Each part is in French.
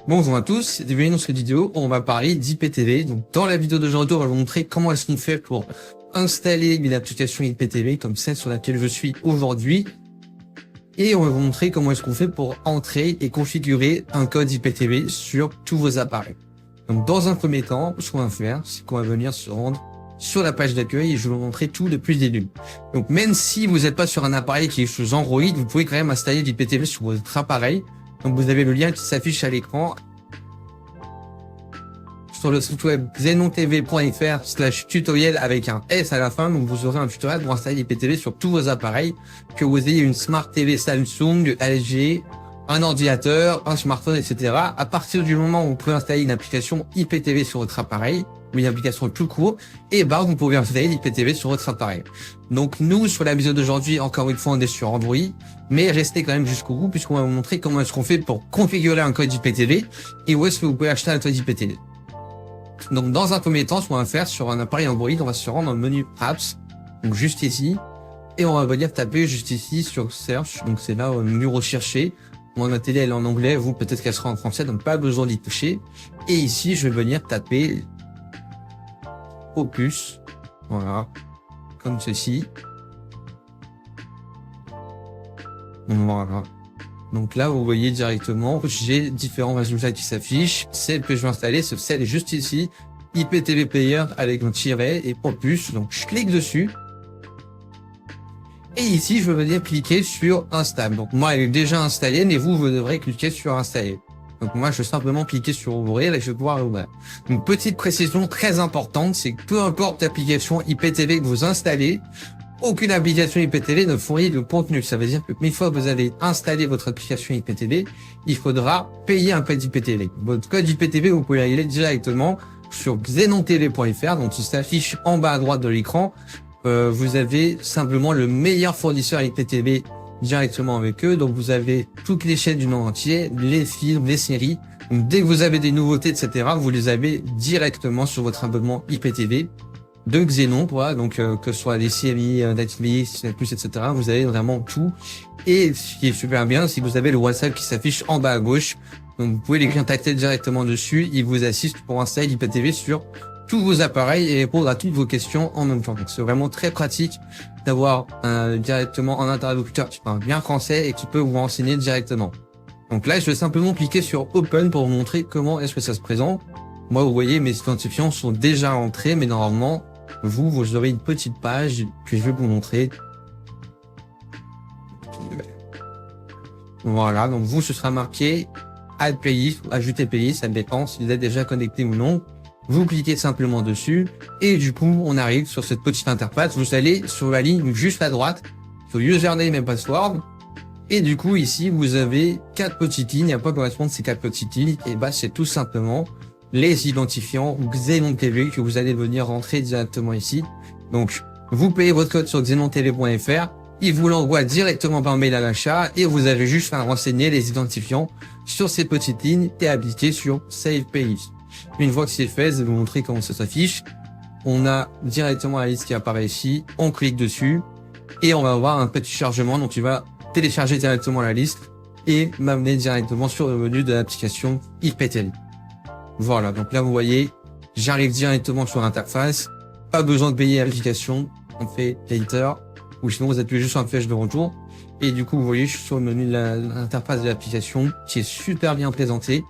Bonjour à tous, bienvenue dans cette vidéo où on va parler d'IPTV. Donc dans la vidéo d'aujourd'hui, on va vous montrer comment est-ce qu'on fait pour installer une application IPTV comme celle sur laquelle je suis aujourd'hui. Et on va vous montrer comment est-ce qu'on fait pour entrer et configurer un code IPTV sur tous vos appareils. Donc dans un premier temps, ce qu'on va faire, c'est qu'on va venir se rendre sur la page d'accueil et je vais vous montrer tout depuis le début. Donc même si vous n'êtes pas sur un appareil qui est sous Android, vous pouvez quand même installer l'IPTV sur votre appareil. Donc vous avez le lien qui s'affiche à l'écran sur le site web xenontv.fr/tutoriel avec un S à la fin. Donc vous aurez un tutoriel pour installer l'IPTV sur tous vos appareils, que vous ayez une Smart TV Samsung, LG, un ordinateur, un smartphone, etc. À partir du moment où vous pouvez installer une application IPTV sur votre appareil, ou une application tout court, et bah vous pouvez installer l'IPTV sur votre appareil. Donc nous, sur la vidéo d'aujourd'hui, encore une fois, on est sur Android, mais restez quand même jusqu'au bout puisqu'on va vous montrer comment est-ce qu'on fait pour configurer un code IPTV et où est-ce que vous pouvez acheter un code IPTV. Donc dans un premier temps, ce qu'on va faire sur un appareil Android, on va se rendre dans le menu Apps, donc juste ici, et on va venir taper juste ici sur Search, donc c'est là au menu rechercher. Moi, ma télé elle est en anglais, vous peut-être qu'elle sera en français, donc pas besoin d'y toucher. Et ici, je vais venir taper Opus, voilà, comme ceci. Voilà. Donc là, vous voyez directement, j'ai différents résultats qui s'affichent. Celle que je vais installer, celle est juste ici, IPTV Player avec un tiret et Opus. Donc je clique dessus. Et ici, je vais venir cliquer sur Install. Donc moi, elle est déjà installée, mais vous devrez cliquer sur Installer. Donc moi, je vais simplement cliquer sur Ouvrir et je vais pouvoir ouvrir. Une petite précision très importante, c'est que peu importe l'application IPTV que vous installez, aucune application IPTV ne fournit de contenu. Ça veut dire que une fois que vous avez installé votre application IPTV, il faudra payer un code IPTV. Votre code IPTV, vous pouvez y aller directement sur xenontv.fr, donc il s'affiche en bas à droite de l'écran. Vous avez simplement le meilleur fournisseur IPTV directement avec eux. Donc vous avez toutes les chaînes du monde entier, les films, les séries. Donc dès que vous avez des nouveautés, etc., vous les avez directement sur votre abonnement IPTV de Xenon, voilà. Donc que ce soit les séries, Netflix, Netflix, etc., vous avez vraiment tout. Et ce qui est super bien, c'est que vous avez le WhatsApp qui s'affiche en bas à gauche. Donc vous pouvez les contacter directement dessus. Ils vous assistent pour installer l'IPTV sur tous vos appareils et répondre à toutes vos questions en même temps. Donc c'est vraiment très pratique d'avoir directement un interlocuteur qui parle bien français et qui peut vous renseigner directement. Donc là, je vais simplement cliquer sur Open pour vous montrer comment est-ce que ça se présente. Moi, vous voyez, mes identifiants sont déjà entrés, mais normalement, vous aurez une petite page que je vais vous montrer. Voilà, donc vous, ce sera marqué Add Playlist ou Ajouter Playlist, ça dépend si vous êtes déjà connecté ou non. Vous cliquez simplement dessus et du coup, on arrive sur cette petite interface. Vous allez sur la ligne juste à droite, sur Username et Password. Et du coup, ici, vous avez 4 petites lignes. À quoi correspondent ces 4 petites lignes? Et bah, c'est tout simplement les identifiants XenonTV que vous allez venir rentrer directement ici. Donc, vous payez votre code sur xenontv.fr. Il vous l'envoie directement par mail à l'achat et vous avez juste à renseigner les identifiants sur ces petites lignes et appliquer sur Save Playlist. Une fois que c'est fait, je vais vous montrer comment ça s'affiche. On a directement la liste qui apparaît ici. On clique dessus et on va avoir un petit chargement. Donc, il va télécharger directement la liste et m'amener directement sur le menu de l'application IPTV. Voilà. Donc là, vous voyez, j'arrive directement sur l'interface. Pas besoin de payer l'application. On fait Later ou sinon vous appuyez juste sur un flèche de retour. Et du coup, vous voyez, je suis sur le menu de l'interface de l'application qui est super bien présenté.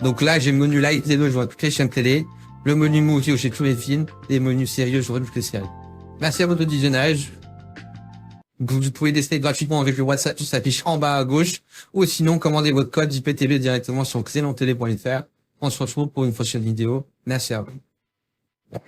Donc là, j'ai le menu Light TV, je vois toutes les chaînes télé, le menu Movie où j'ai tous les films, et le menu Sérieux, je vois toutes les séries. Merci à votre visionnage. Vous pouvez tester gratuitement avec le WhatsApp qui s'affiche en bas à gauche, ou sinon, commandez votre code IPTV directement sur xenontv.fr. On se retrouve pour une prochaine vidéo. Merci à vous.